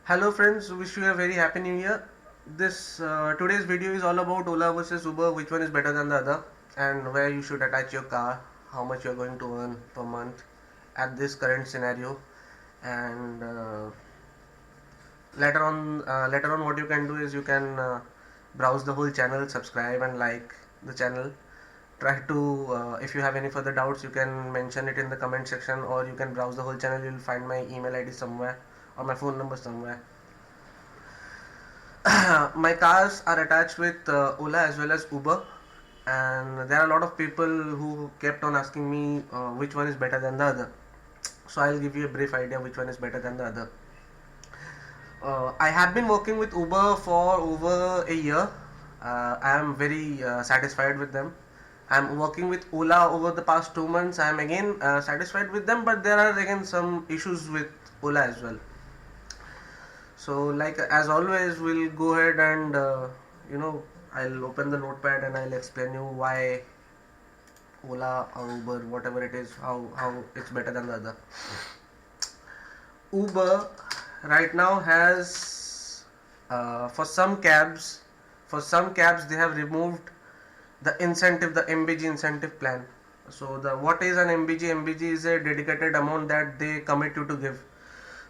Hello friends, wish you a very happy new year. This today's video is all about Ola versus Uber, which one is better than the other, and where you should attach your car, how much you are going to earn per month at this current scenario, and later on what you can do is you can browse the whole channel, subscribe and like the channel. Try to if you have any further doubts, you can mention it in the comment section, or you can browse the whole channel. You'll find my email ID somewhere or my phone number somewhere. My cars are attached with Ola as well as Uber, and there are a lot of people who kept on asking me which one is better than the other. So I'll give you a brief idea which one is better than the other. I have been working with Uber for over a year. I am very satisfied with them. I am working with Ola over the past 2 months. I am again satisfied with them, but there are again some issues with Ola as well. So like as always, we'll go ahead and I'll open the notepad and I'll explain you why Ola or Uber, whatever it is, how it's better than the other. Uber right now has for some cabs they have removed the incentive, the MBG incentive plan. So the what is an MBG? MBG is a dedicated amount that they commit you to give.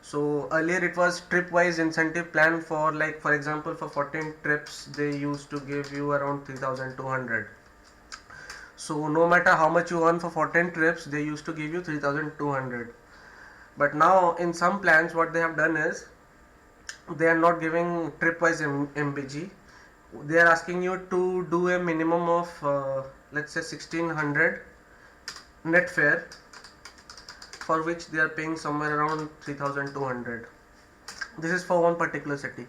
So earlier it was trip wise incentive plan. For like for example, for 14 trips they used to give you around 3200. So no matter how much you earn for 14 trips, they used to give you 3200. But now in some plans what they have done is they are not giving trip wise MBG. They are asking you to do a minimum of let's say 1600 net fare, for which they are paying somewhere around 3200. This is for one particular city.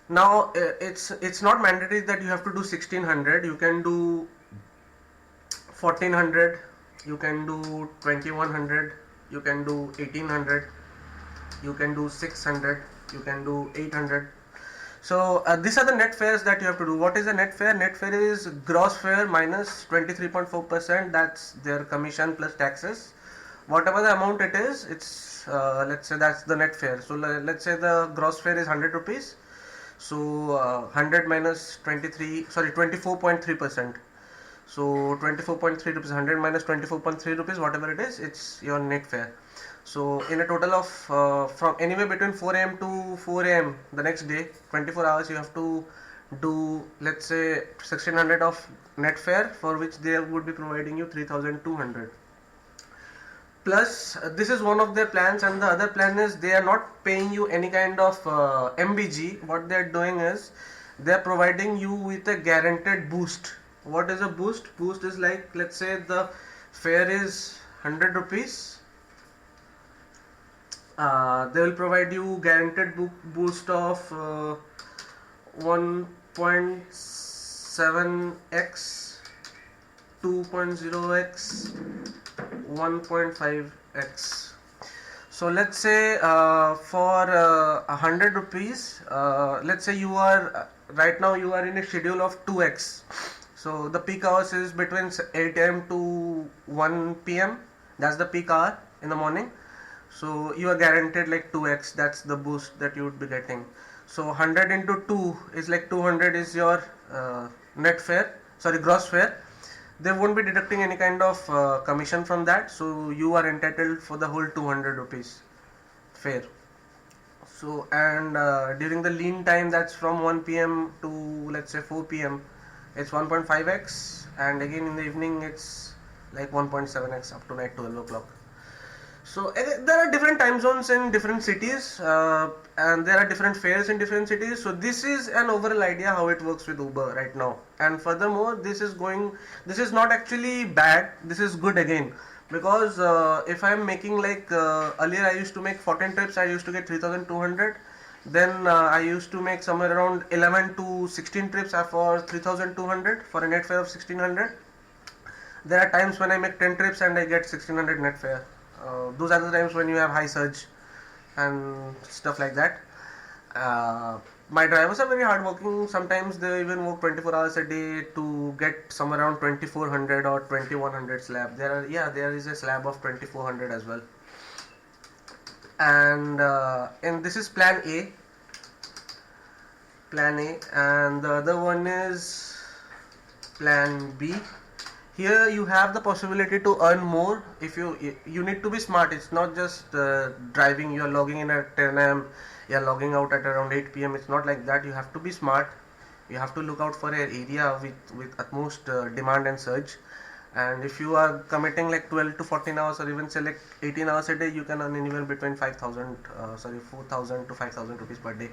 Now it's not mandatory that you have to do 1600. You can do 1400, you can do 2100, you can do 1800, you can do 600, you can do 800. So these are the net fares that you have to do. What is the net fare? Net fare is gross fare minus 23.4%. That's their commission plus taxes. Whatever the amount it is, it's let's say that's the net fare. So let's say the gross fare is 100 rupees. So 100 minus 24.3%. So 24.3 rupees, 100 minus 24.3 rupees, whatever it is, it's your net fare. So in a total of from anywhere between 4 a.m. to 4 a.m. the next day, 24 hours, you have to do, let's say, 1600 of net fare, for which they would be providing you 3200. Plus this is one of their plans, and the other plan is they are not paying you any kind of MBG. What they are doing is they are providing you with a guaranteed boost. What is a boost? Boost is like, let's say the fare is 100 rupees. They will provide you guaranteed boost of 1.7x, 2.0x, 1.5x. So let's say for 100 rupees, let's say you are right now you are in a schedule of 2x. So the peak hours is between 8 a.m. to 1 p.m. That's the peak hour in the morning. So you are guaranteed like 2x. That's the boost that you would be getting. So 100 into 2 is like 200 is your net fare, sorry, gross fare. They won't be deducting any kind of commission from that, so you are entitled for the whole 200 rupees fare. So and during the lean time, that's from 1 p.m. to let's say 4 p.m. it's 1.5x, and again in the evening it's like 1.7x up to night 12 o'clock. So there are different time zones in different cities, and there are different fares in different cities. So this is an overall idea how it works with Uber right now. And furthermore, this is not actually bad. This is good again, because if I'm making like earlier I used to make 14 trips, I used to get 3200. Then I used to make somewhere around 11 to 16 trips for 3200 for a net fare of 1600. There are times when I make 10 trips and I get 1600 net fare. Those are the times when you have high surge and stuff like that. My drivers are very hardworking. Sometimes they even work 24 hours a day to get somewhere around 2400 or 2100 slab. There is a slab of 2400 as well. and this is plan A, and the other one is plan B. Here you have the possibility to earn more. If you need to be smart. It's not just driving. You're logging in at 10 a.m. You're logging out at around 8 p.m. It's not like that. You have to be smart. You have to look out for an area with utmost demand and surge. And if you are committing like 12 to 14 hours, or even say like 18 hours a day, you can earn anywhere between 4,000 to 5,000 rupees per day.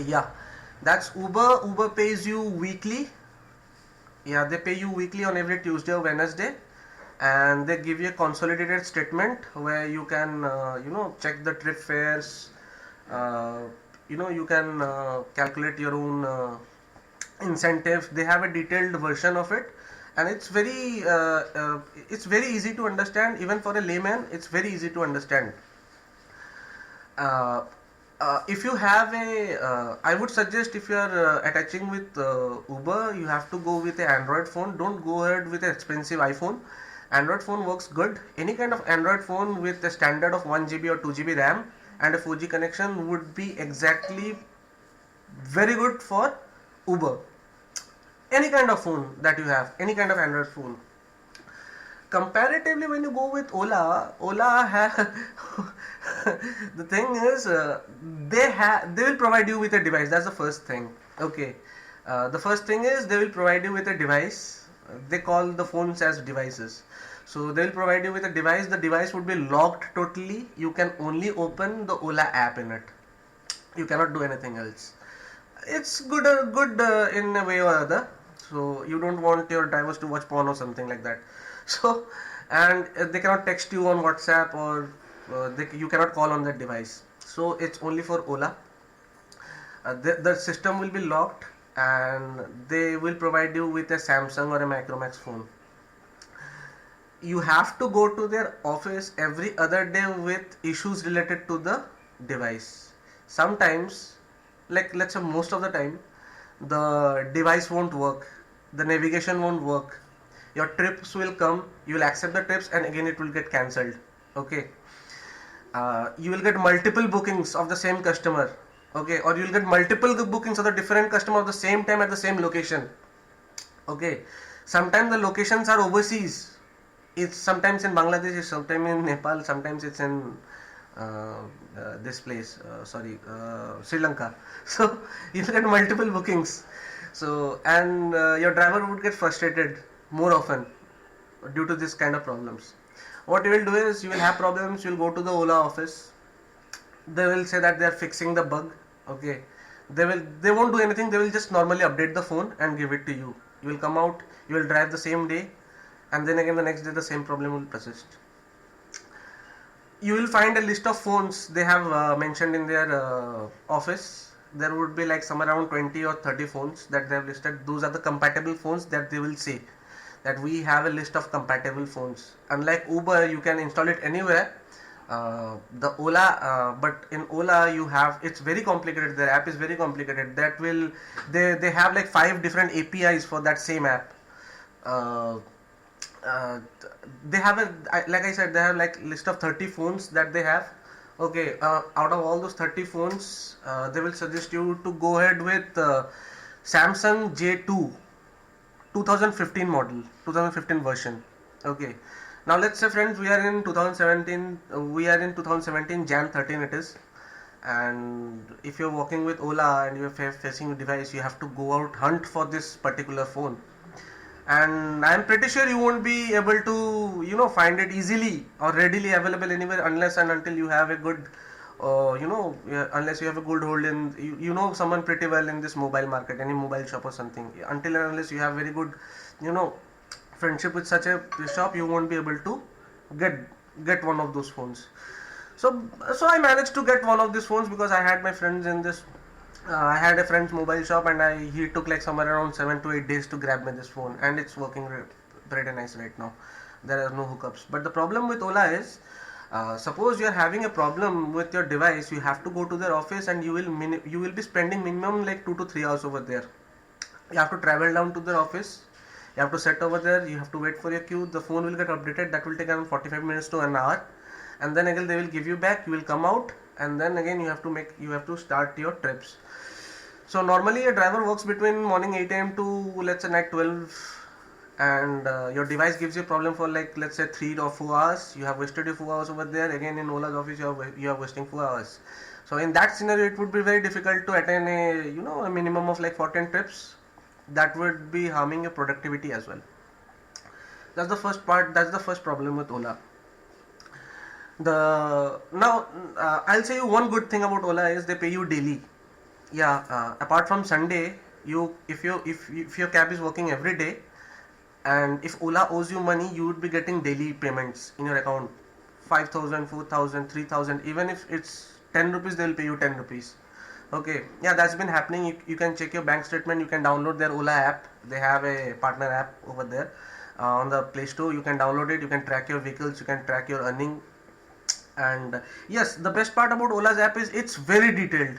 Yeah, that's Uber. Uber pays you weekly. Yeah, they pay you weekly on every Tuesday or Wednesday, and they give you a consolidated statement where you can check the trip fares. uh, you can calculate your own incentive. They have a detailed version of it, and it's very easy to understand. Even for a layman, it's very easy to understand. uh, if you have I would suggest, if you are attaching with Uber, you have to go with an Android phone. Don't go ahead with an expensive iPhone. Android phone works good. Any kind of Android phone with a standard of 1 GB or 2 GB RAM and a 4G connection would be exactly very good for Uber. Any kind of phone that you have, any kind of Android phone. Comparatively, when you go with Ola have the thing is, they will provide you with a device. That's the first thing. Okay, the first thing is they will provide you with a device. They call the phones as devices. So they will provide you with a device. The device would be locked totally. You can only open the Ola app in it. You cannot do anything else. It's good in a way or other. So you don't want your drivers to watch porn or something like that. So, and they cannot text you on WhatsApp, or you cannot call on that device. So it's only for Ola. The system will be locked, and they will provide you with a Samsung or a Micromax phone. You have to go to their office every other day with issues related to the device. Sometimes, like let's say most of the time, the device won't work, the navigation won't work, your trips will come, you will accept the trips, and again it will get cancelled. Okay, you will get multiple bookings of the same customer. Okay, or you will get multiple bookings of the different customer at the same time at the same location. Okay, sometimes the locations are overseas. It's sometimes in Bangladesh, it's sometimes in Nepal, sometimes it's in this place, Sri Lanka. So you get multiple bookings. So, and your driver would get frustrated more often due to this kind of problems. What you will do is, you will have problems, you will go to the Ola office. They will say that they are fixing the bug. Okay, they won't do anything. They will just normally update the phone and give it to you. You will come out, you will drive the same day, and then again the next day the same problem will persist. You will find a list of phones they have mentioned in their office. There would be like some around 20 or 30 phones that they have listed. Those are the compatible phones that they will say that we have a list of compatible phones. Unlike Uber, you can install it anywhere. The Ola, but in Ola you have, it's very complicated. Their app is very complicated. That will, they have like 5 different APIs for that same app. They have like I said, they have like list of 30 phones that they have. Okay, out of all those 30 phones, they will suggest you to go ahead with Samsung J2 2015 model, 2015 version. Okay, now let's say friends, we are in 2017, Jan 13 it is, and if you're working with Ola and you're facing a device, you have to go out hunt for this particular phone, and I'm pretty sure you won't be able to find it easily or readily available anywhere unless and until you have a good unless you have a good hold in someone pretty well in this mobile market, any mobile shop or something. Until and unless you have very good friendship with such a shop, you won't be able to get one of those phones. So I managed to get one of these phones because I had my friends in this. I had a friend's mobile shop, and he took like somewhere around 7 to 8 days to grab me this phone, and it's working pretty nice right now. There are no hookups. But the problem with Ola is, suppose you are having a problem with your device, you have to go to their office, and you will be spending minimum like 2 to 3 hours over there. You have to travel down to their office. You have to sit over there. You have to wait for your queue. The phone will get updated. That will take around 45 minutes to an hour. and then again they will give you back, you will come out, and then again you have to start your trips. So normally a driver works between morning 8 a.m. to let's say night 12, and your device gives you a problem for like let's say 3 or 4 hours. You have wasted your 4 hours over there. Again in Ola's office you are wasting 4 hours. So in that scenario it would be very difficult to attain a minimum of like 14 trips. That would be harming your productivity as well. That's the first part. That's the first problem with Ola. I'll say you one good thing about Ola is they pay you daily. Yeah, apart from Sunday, if your cab is working every day, and if Ola owes you money, you would be getting daily payments in your account, 5,000, 4,000, 3,000. Even if it's 10 rupees, they'll pay you 10 rupees. Okay, yeah, that's been happening. You can check your bank statement. You can download their Ola app. They have a partner app over there on the Play Store. You can download it. You can track your vehicles. You can track your earning. And yes, the best part about Ola's app is it's very detailed.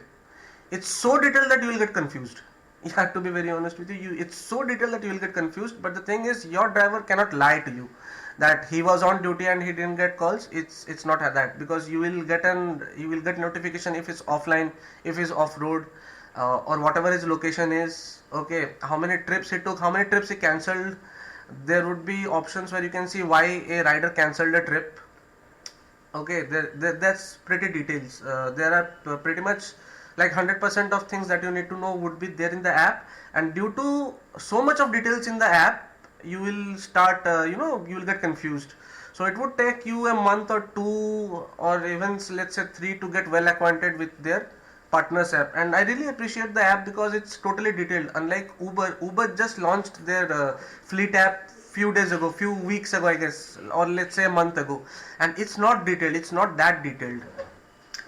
It's so detailed that you will get confused. You have to be very honest with you. It's so detailed that you will get confused. But the thing is, your driver cannot lie to you that he was on duty and he didn't get calls. It's not that, because you will get notification if it's offline, if it's off road, or whatever his location is. Okay, how many trips he took, how many trips he cancelled. There would be options where you can see why a rider cancelled a trip. Okay, that's pretty details. There are pretty much like 100% of things that you need to know would be there in the app, and due to so much of details in the app, you will start you will get confused. So it would take you a month or 2 or even let's say 3 to get well acquainted with their partners app. And I really appreciate the app because it's totally detailed. Unlike Uber just launched their fleet app few weeks ago I guess, or let's say a month ago, and it's not detailed, it's not that detailed.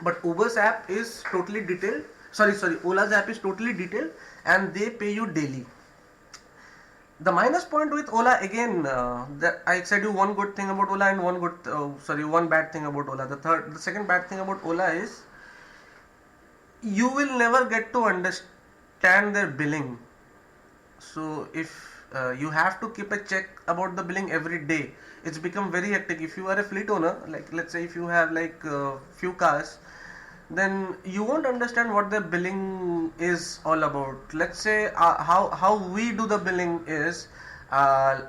But Uber's app is totally detailed. Sorry, Ola's app is totally detailed, and they pay you daily. The minus point with Ola again, that I said you one good thing about Ola and one bad thing about Ola. The second bad thing about Ola is you will never get to understand their billing. So if you have to keep a check about the billing every day, it's become very hectic. If you are a fleet owner, like let's say if you have like few cars, then you won't understand what the billing is all about. Let's say how we do the billing is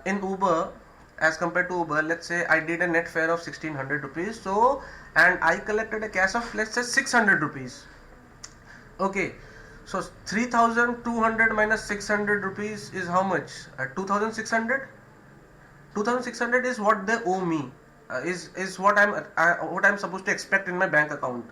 in Uber as compared to Uber. Let's say I did a net fare of 1600 rupees, so and I collected a cash of let's say 600 rupees. Okay, so 3200 minus 600 rupees is how much? 2600. 2600 is what they owe me. Is what I'm supposed to expect in my bank account.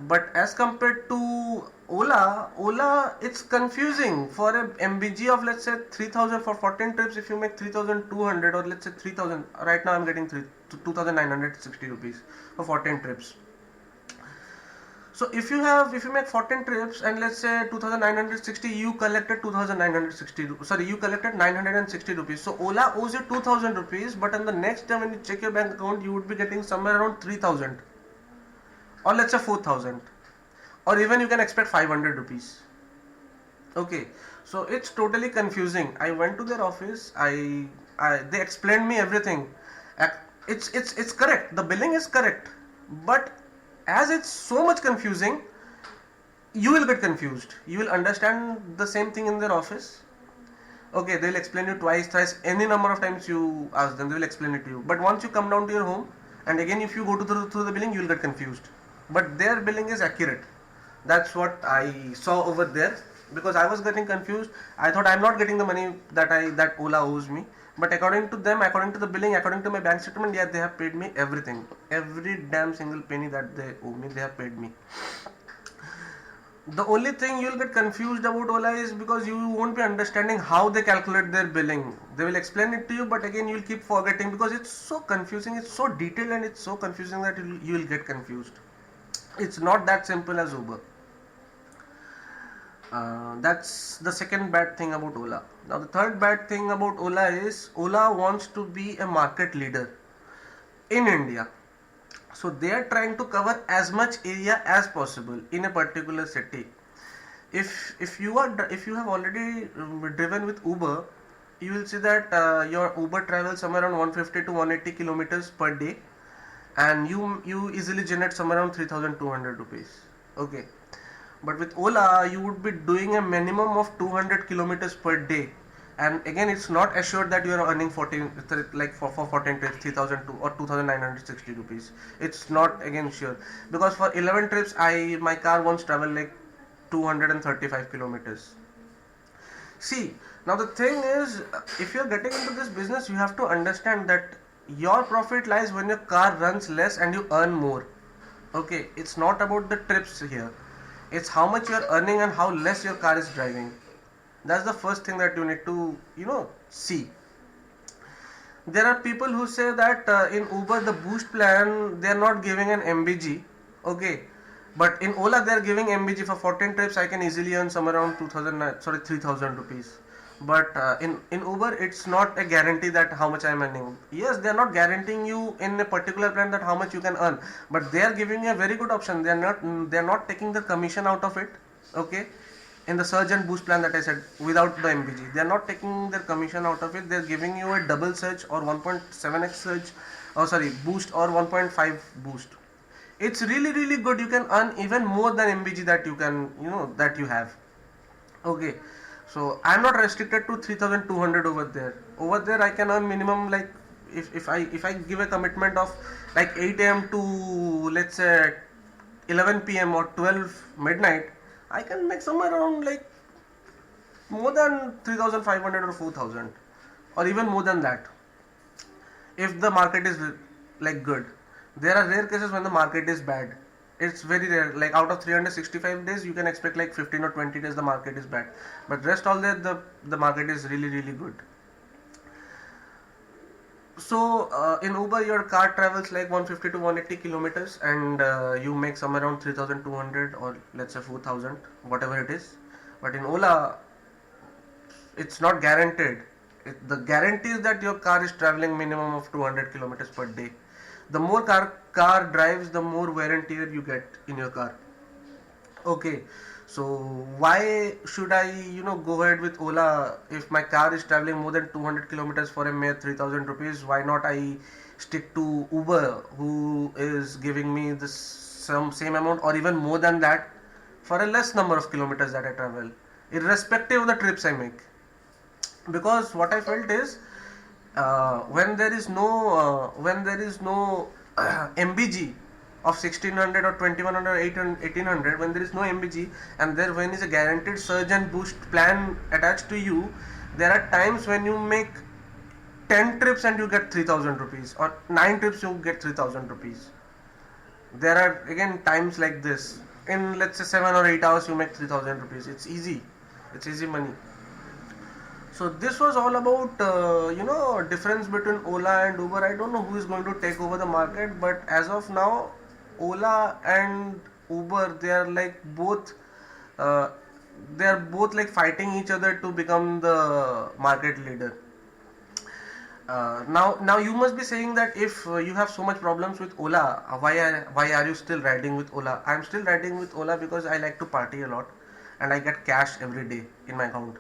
But as compared to Ola, it's confusing. For a MBG of let's say 3000 for 14 trips, if you make 3200 or let's say 3000, right now I'm getting 2960 rupees for 14 trips. So if you make 14 trips and let's say 2960, you collected 960 rupees. So Ola owes you 2000 rupees, but on the next day when you check your bank account, you would be getting somewhere around 3000. Or let's say 4,000, or even you can expect 500 rupees. Okay, so it's totally confusing. I went to their office. They explained me everything. It's correct. The billing is correct, but as it's so much confusing, you will get confused. You will understand the same thing in their office. Okay, they will explain you twice, thrice, any number of times you ask them, they will explain it to you. But once you come down to your home, and again if you go through the billing, you will get confused. But their billing is accurate. That's what I saw over there, because I was getting confused. I thought I'm not getting the money that Ola owes me. But according to them, according to the billing, according to my bank statement, yeah, they have paid me everything. Every damn single penny that they owe me, they have paid me. The only thing you'll get confused about Ola is because you won't be understanding how they calculate their billing. They will explain it to you, but again you'll keep forgetting because it's so confusing, it's so detailed, and it's so confusing that you will get confused. It's not that simple as Uber. That's the second bad thing about Ola. Now the third bad thing about Ola is Ola wants to be a market leader in India. So they are trying to cover as much area as possible in a particular city. If you have already driven with Uber, you will see that your Uber travels somewhere around 150 to 180 kilometers per day, and you easily generate somewhere around 3200 rupees. Okay, but with Ola you would be doing a minimum of 200 kilometers per day, and again it's not assured that you are earning 14, like for 14 trips 3002 or 2960 rupees. It's not again sure, because for 11 trips my car once traveled like 235 kilometers. See, now the thing is, if you're getting into this business, you have to understand that your profit lies when your car runs less and you earn more. Okay, it's not about the trips here. It's how much you're earning and how less your car is driving. That's the first thing that you need to, see. There are people who say that in Uber the boost plan they are not giving an MBG. Okay, but in Ola they are giving MBG for 14 trips. I can easily earn somewhere around 3000 rupees. But in Uber it's not a guarantee that how much I am earning. Yes, they are not guaranteeing you in a particular plan that how much you can earn, but they are giving you a very good option. They are not taking the commission out of it. Okay, in the surge and boost plan that I said, without the MBG, they are not taking their commission out of it. They are giving you a double surge or 1.7x surge, or sorry, boost, or 1.5 boost. It's really good. You can earn even more than MBG that you can, that you have. Okay, so I'm not restricted to 3200 over there. Over there I can earn minimum, like, if I give a commitment of like 8 a.m. to, let's say, 11 p.m. or 12 midnight, I can make somewhere around like more than 3500 or 4000, or even more than that if the market is like good. There are rare cases when the market is bad. It's very rare, like out of 365 days you can expect like 15 or 20 days the market is bad, but rest all the market is really good. So in Uber your car travels like 150 to 180 kilometers, and you make somewhere around 3200 or let's say 4000, whatever it is. But in Ola it's not guaranteed. The guarantee is that your car is traveling minimum of 200 kilometers per day. The more car drives, the more wear and tear you get in your car. Okay, so why should I go ahead with Ola if my car is traveling more than 200 kilometers for a mere 3000 rupees? Why not I stick to Uber, who is giving me this some same amount or even more than that for a less number of kilometers that I travel, irrespective of the trips I make? Because what I felt is, when there is no MBG of 1600 or 2100 or 1800, when there is no MBG and there when is a guaranteed surge and boost plan attached to you, there are times when you make 10 trips and you get 3000 rupees, or 9 trips you get 3000 rupees. There are again times like this. In let's say 7 or 8 hours you make 3000 rupees. It's easy money. So this was all about difference between Ola and Uber. I don't know who is going to take over the market, but as of now, Ola and Uber, uh, they are both like fighting each other to become the market leader. Now you must be saying that if you have so much problems with Ola, why are you still riding with Ola? I'm still riding with Ola because I like to party a lot, and I get cash every day in my account.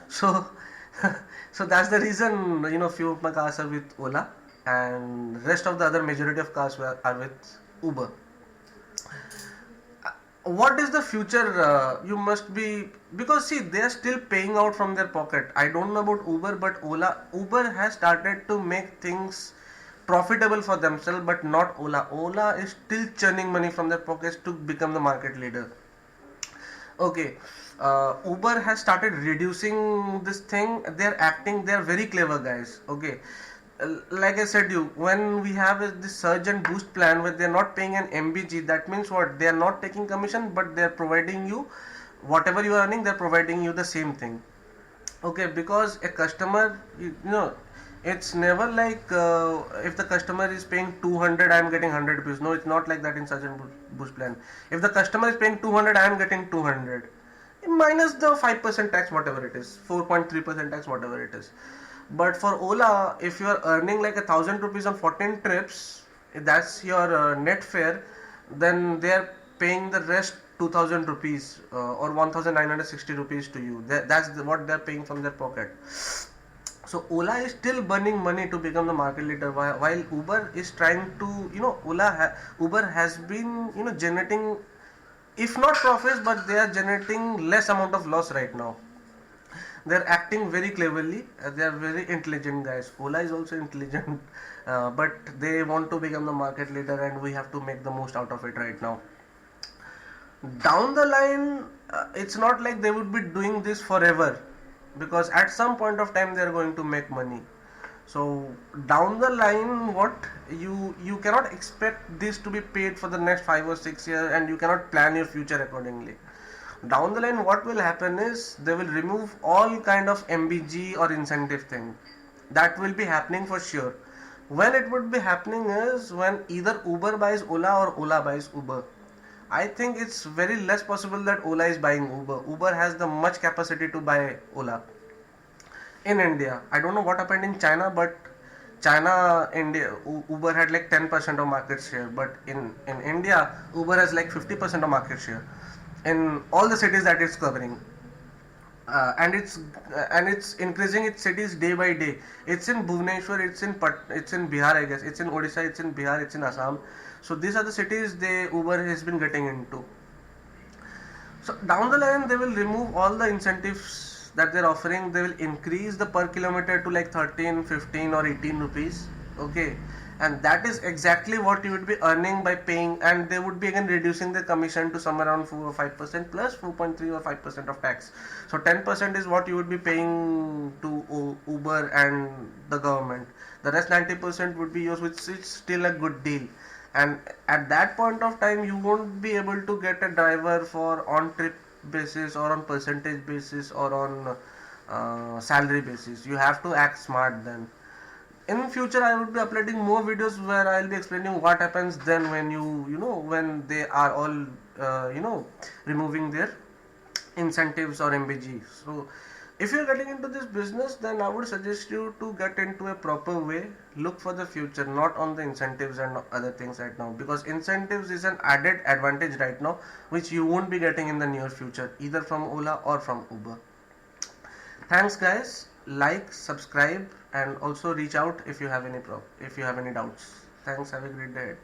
So so that's the reason few of my cars are with Ola, and rest of the other majority of cars are with Uber. What is the future? You must be, because see, they are still paying out from their pocket. I don't know about Uber, but Uber has started to make things profitable for themselves, but not Ola. Ola is still churning money from their pockets to become the market leader. Okay, Uber has started reducing this thing. They're very clever guys. Okay, like I said, when we have this surge and boost plan where they're not paying an MBG, that means what? They are not taking commission, but they're providing you whatever you are earning. They're providing you the same thing. Okay, because a customer, it's never like if the customer is paying 200, I am getting 100 rupees. No, it's not like that in surge and boost plan. If the customer is paying 200, I am getting 200 minus the 5% tax, whatever it is, 4.3% tax, whatever it is. But for Ola, if you are earning like 1000 rupees on 14 trips, if that's your net fare, then they are paying the rest 2000 rupees or 1960 rupees to you. That's what they're paying from their pocket. So Ola is still burning money to become the market leader, while Uber is trying to, Uber has been, generating, if not profits, but they are generating less amount of loss right now. They're acting very cleverly. They are very intelligent guys. Ola is also intelligent, but they want to become the market leader, and we have to make the most out of it right now. Down the line, it's not like they would be doing this forever, because at some point of time they are going to make money. So down the line, what you cannot expect this to be paid for the next 5 or 6 years, and you cannot plan your future accordingly. Down the line, what will happen is they will remove all kind of MBG or incentive thing. That will be happening for sure. When it would be happening is when either Uber buys Ola or Ola buys Uber. I think it's very less possible that Ola is buying Uber. Uber has the much capacity to buy Ola in India. I don't know what happened in China, but Uber had like 10% of market share, but in India, Uber has like 50% of market share in all the cities that it's covering. And it's increasing its cities day by day. It's in Bhubaneswar, it's in Bihar, I guess. It's in Odisha, it's in Bihar, it's in Assam. So these are the cities they Uber has been getting into. So down the line, they will remove all the incentives that they're offering. They will increase the per kilometer to like 13, 15 or 18 rupees. Okay. And that is exactly what you would be earning by paying, and they would be again reducing the commission to somewhere around 4 or 5% plus 4.3 or 5% of tax. So 10% is what you would be paying to Uber and the government. The rest 90% would be yours, which is still a good deal. And at that point of time, you won't be able to get a driver for on trip basis or on percentage basis or on salary basis. You have to act smart then. In future, I would be uploading more videos where I'll be explaining what happens then when when they are all removing their incentives or MBG. So if you're getting into this business, then I would suggest you to get into a proper way. Look for the future, not on the incentives and other things right now, because incentives is an added advantage right now which you won't be getting in the near future, either from Ola or from Uber. Thanks guys. Like, subscribe, and also reach out if you have any doubts. Thanks. Have a great day.